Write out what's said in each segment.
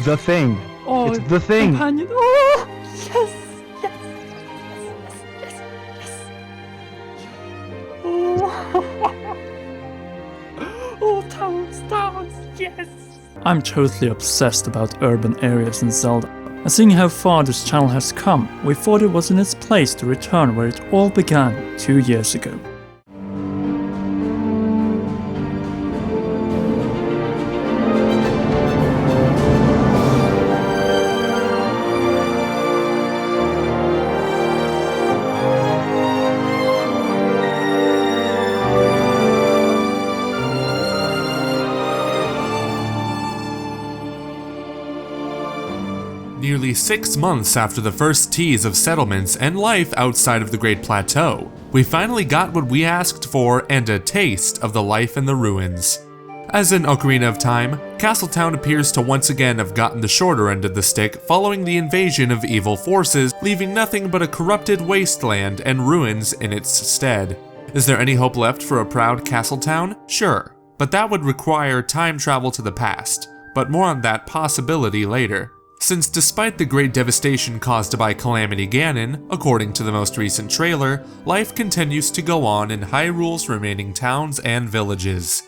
the thing. Oh, it's the thing. Companion. Oh, yes, yes, yes, yes, yes. Oh, towns, yes. I'm totally obsessed about urban areas in Zelda. And seeing how far this channel has come, we thought it was in its place to return where it all began 2 years ago. Nearly 6 months after the first tease of settlements and life outside of the Great Plateau, we finally got what we asked for and a taste of the life in the ruins. As in Ocarina of Time, Castletown appears to once again have gotten the shorter end of the stick following the invasion of evil forces, leaving nothing but a corrupted wasteland and ruins in its stead. Is there any hope left for a proud Castletown? Sure, but that would require time travel to the past, but more on that possibility later. Since despite the great devastation caused by Calamity Ganon, according to the most recent trailer, life continues to go on in Hyrule's remaining towns and villages,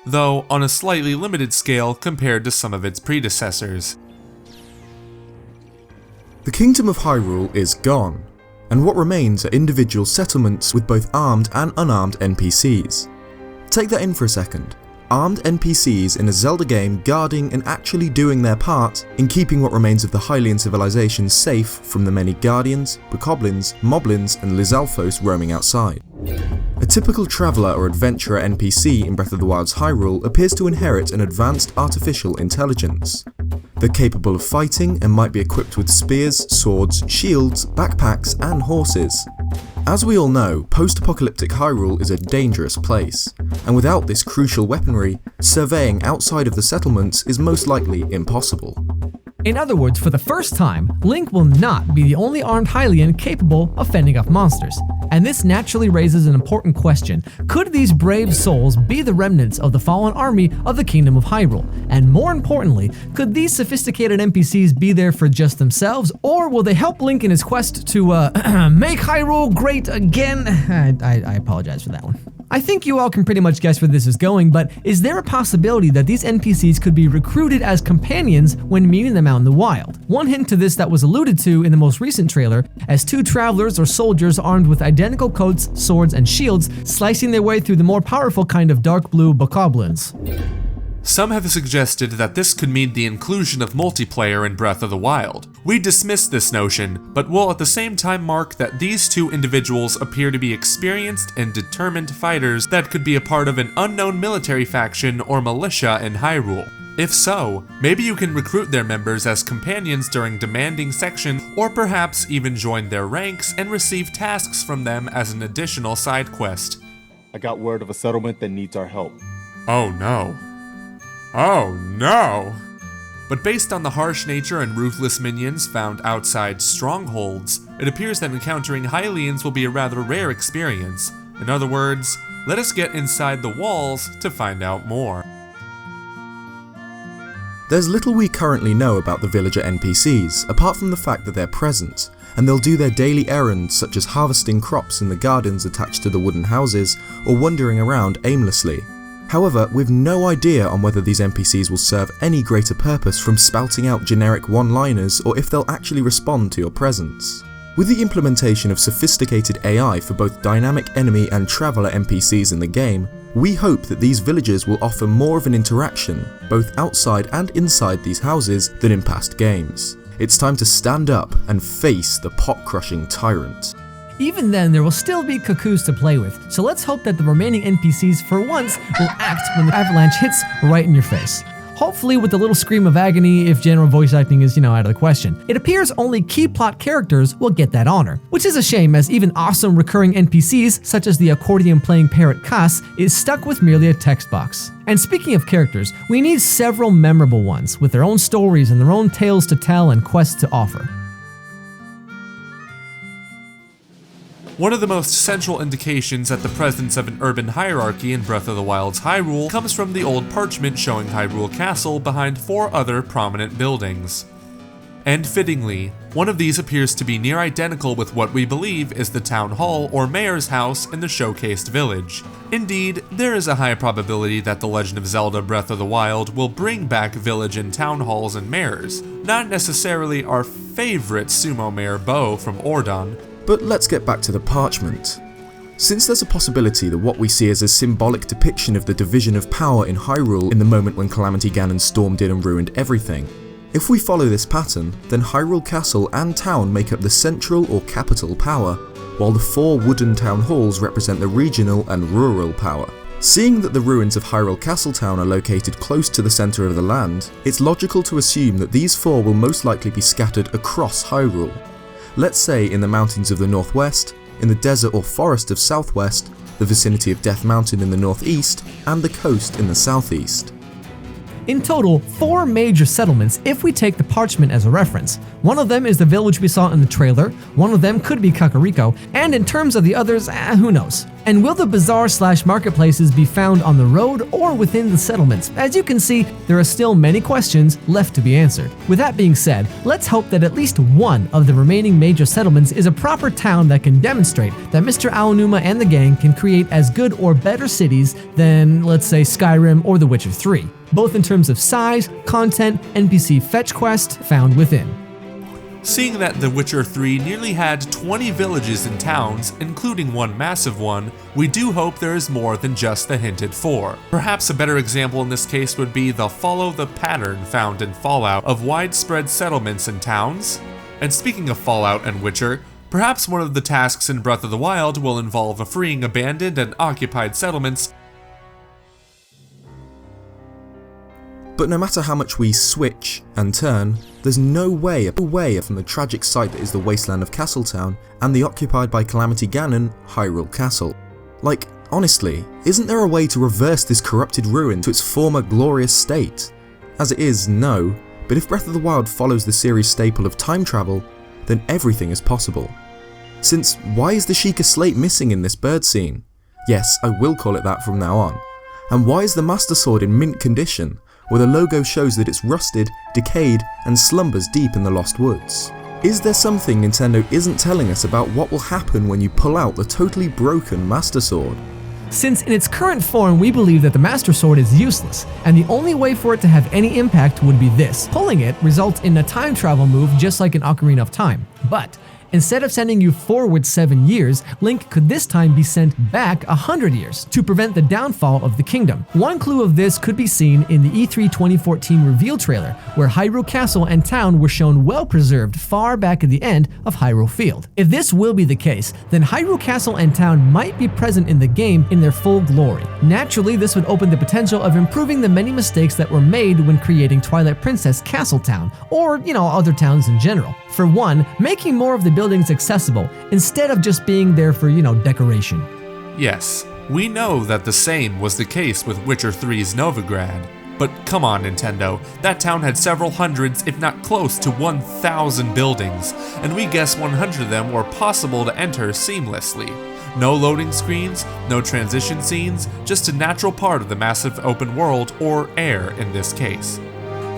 though on a slightly limited scale compared to some of its predecessors. The Kingdom of Hyrule is gone, and what remains are individual settlements with both armed and unarmed NPCs. Take that in for a second. Armed NPCs in a Zelda game guarding and actually doing their part in keeping what remains of the Hylian civilization safe from the many guardians, bokoblins, moblins and Lizalfos roaming outside. A typical traveller or adventurer NPC in Breath of the Wild's Hyrule appears to inherit an advanced artificial intelligence. They're capable of fighting and might be equipped with spears, swords, shields, backpacks and horses. As we all know, post-apocalyptic Hyrule is a dangerous place, and without this crucial weaponry, surveying outside of the settlements is most likely impossible. In other words, for the first time, Link will not be the only armed Hylian capable of fending off monsters. And this naturally raises an important question. Could these brave souls be the remnants of the fallen army of the Kingdom of Hyrule? And more importantly, could these sophisticated NPCs be there for just themselves, or will they help Link in his quest to make Hyrule great again? I apologize for that one. I think you all can pretty much guess where this is going, but is there a possibility that these NPCs could be recruited as companions when meeting them out in the wild? One hint to this that was alluded to in the most recent trailer, as two travelers or soldiers armed with identical coats, swords, and shields slicing their way through the more powerful kind of dark blue bokoblins. Some have suggested that this could mean the inclusion of multiplayer in Breath of the Wild. We dismiss this notion, but will at the same time mark that these two individuals appear to be experienced and determined fighters that could be a part of an unknown military faction or militia in Hyrule. If so, maybe you can recruit their members as companions during demanding sections, or perhaps even join their ranks and receive tasks from them as an additional side quest. I got word of a settlement that needs our help. Oh no. Oh no! But based on the harsh nature and ruthless minions found outside strongholds, it appears that encountering Hylians will be a rather rare experience. In other words, let us get inside the walls to find out more. There's little we currently know about the villager NPCs, apart from the fact that they're present, and they'll do their daily errands such as harvesting crops in the gardens attached to the wooden houses, or wandering around aimlessly. However, we've no idea on whether these NPCs will serve any greater purpose from spouting out generic one-liners or if they'll actually respond to your presence. With the implementation of sophisticated AI for both dynamic enemy and traveller NPCs in the game, we hope that these villagers will offer more of an interaction, both outside and inside these houses, than in past games. It's time to stand up and face the pot-crushing tyrant. Even then, there will still be cuckoos to play with, so let's hope that the remaining NPCs for once will act when the avalanche hits right in your face. Hopefully with a little scream of agony if general voice acting is, out of the question. It appears only key plot characters will get that honor, which is a shame as even awesome recurring NPCs such as the accordion playing parrot Cass is stuck with merely a text box. And speaking of characters, we need several memorable ones with their own stories and their own tales to tell and quests to offer. One of the most central indications at the presence of an urban hierarchy in Breath of the Wild's Hyrule comes from the old parchment showing Hyrule Castle behind 4 other prominent buildings. And fittingly, one of these appears to be near identical with what we believe is the town hall or mayor's house in the showcased village. Indeed, there is a high probability that The Legend of Zelda Breath of the Wild will bring back village and town halls and mayors, not necessarily our favorite sumo mayor Bo from Ordon. But let's get back to the parchment. Since there's a possibility that what we see is a symbolic depiction of the division of power in Hyrule in the moment when Calamity Ganon stormed in and ruined everything, if we follow this pattern, then Hyrule Castle and town make up the central or capital power, while the 4 wooden town halls represent the regional and rural power. Seeing that the ruins of Hyrule Castle town are located close to the centre of the land, it's logical to assume that these 4 will most likely be scattered across Hyrule. Let's say in the mountains of the northwest, in the desert or forest of southwest, the vicinity of Death Mountain in the northeast, and the coast in the southeast. In total, 4 major settlements if we take the parchment as a reference. One of them is the village we saw in the trailer, one of them could be Kakariko, and in terms of the others, who knows. And will the bazaar/marketplaces be found on the road or within the settlements? As you can see, there are still many questions left to be answered. With that being said, let's hope that at least one of the remaining major settlements is a proper town that can demonstrate that Mr. Aonuma and the gang can create as good or better cities than, let's say, Skyrim or The Witcher 3, both in terms of size, content, NPC fetch quest found within. Seeing that The Witcher 3 nearly had 20 villages and towns, including one massive one, we do hope there is more than just the hinted 4. Perhaps a better example in this case would be the follow the pattern found in Fallout of widespread settlements and towns. And speaking of Fallout and Witcher, perhaps one of the tasks in Breath of the Wild will involve freeing abandoned and occupied settlements. But no matter how much we switch and turn, there's no way from the tragic sight that is the wasteland of Castletown and the occupied by Calamity Ganon, Hyrule Castle. Like, honestly, isn't there a way to reverse this corrupted ruin to its former glorious state? As it is, no, but if Breath of the Wild follows the series staple of time travel, then everything is possible. Since, why is the Sheikah Slate missing in this bird scene? Yes, I will call it that from now on. And why is the Master Sword in mint condition, where the logo shows that it's rusted, decayed, and slumbers deep in the Lost Woods? Is there something Nintendo isn't telling us about what will happen when you pull out the totally broken Master Sword? Since in its current form we believe that the Master Sword is useless, and the only way for it to have any impact would be this. Pulling it results in a time travel move just like in Ocarina of Time, but instead of sending you forward 7 years, Link could this time be sent back 100 years to prevent the downfall of the kingdom. One clue of this could be seen in the E3 2014 reveal trailer, where Hyrule Castle and town were shown well preserved far back at the end of Hyrule Field. If this will be the case, then Hyrule Castle and town might be present in the game in their full glory. Naturally, this would open the potential of improving the many mistakes that were made when creating Twilight Princess Castletown, or, other towns in general. For one, making more of the buildings accessible, instead of just being there for, decoration. Yes, we know that the same was the case with Witcher 3's Novigrad. But come on, Nintendo, that town had several hundreds, if not close to 1,000 buildings, and we guess 100 of them were possible to enter seamlessly. No loading screens, no transition scenes, just a natural part of the massive open world, or air in this case.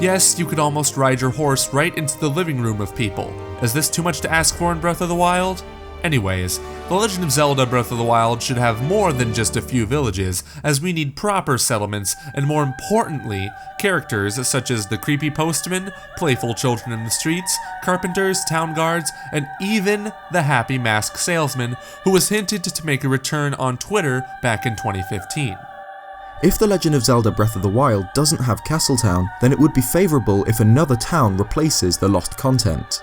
Yes, you could almost ride your horse right into the living room of people. Is this too much to ask for in Breath of the Wild? Anyways, The Legend of Zelda Breath of the Wild should have more than just a few villages, as we need proper settlements, and more importantly, characters such as the creepy postman, playful children in the streets, carpenters, town guards, and even the happy mask salesman, who was hinted to make a return on Twitter back in 2015. If The Legend of Zelda Breath of the Wild doesn't have Castletown, then it would be favourable if another town replaces the lost content.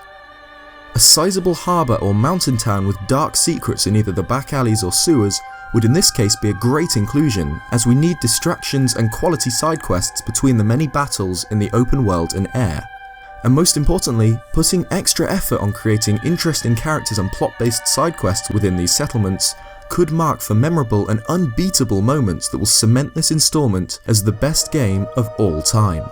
A sizable harbour or mountain town with dark secrets in either the back alleys or sewers would in this case be a great inclusion, as we need distractions and quality side quests between the many battles in the open world and air. And most importantly, putting extra effort on creating interesting characters and plot-based side quests within these settlements could mark for memorable and unbeatable moments that will cement this installment as the best game of all time.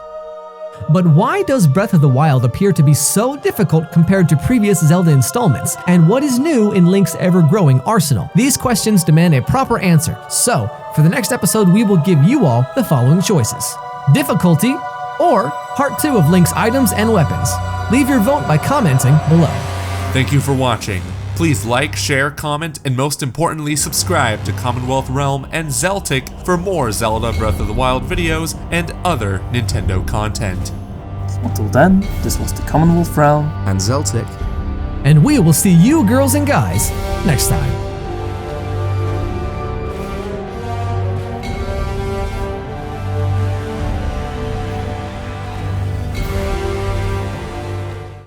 But why does Breath of the Wild appear to be so difficult compared to previous Zelda installments? And what is new in Link's ever-growing arsenal? These questions demand a proper answer. So, for the next episode, we will give you all the following choices: difficulty or part 2 of Link's items and weapons. Leave your vote by commenting below. Thank you for watching. Please like, share, comment, and most importantly subscribe to Commonwealth Realm and Zeltik for more Zelda Breath of the Wild videos and other Nintendo content. Until then, this was the Commonwealth Realm and Zeltik. And we will see you girls and guys next time.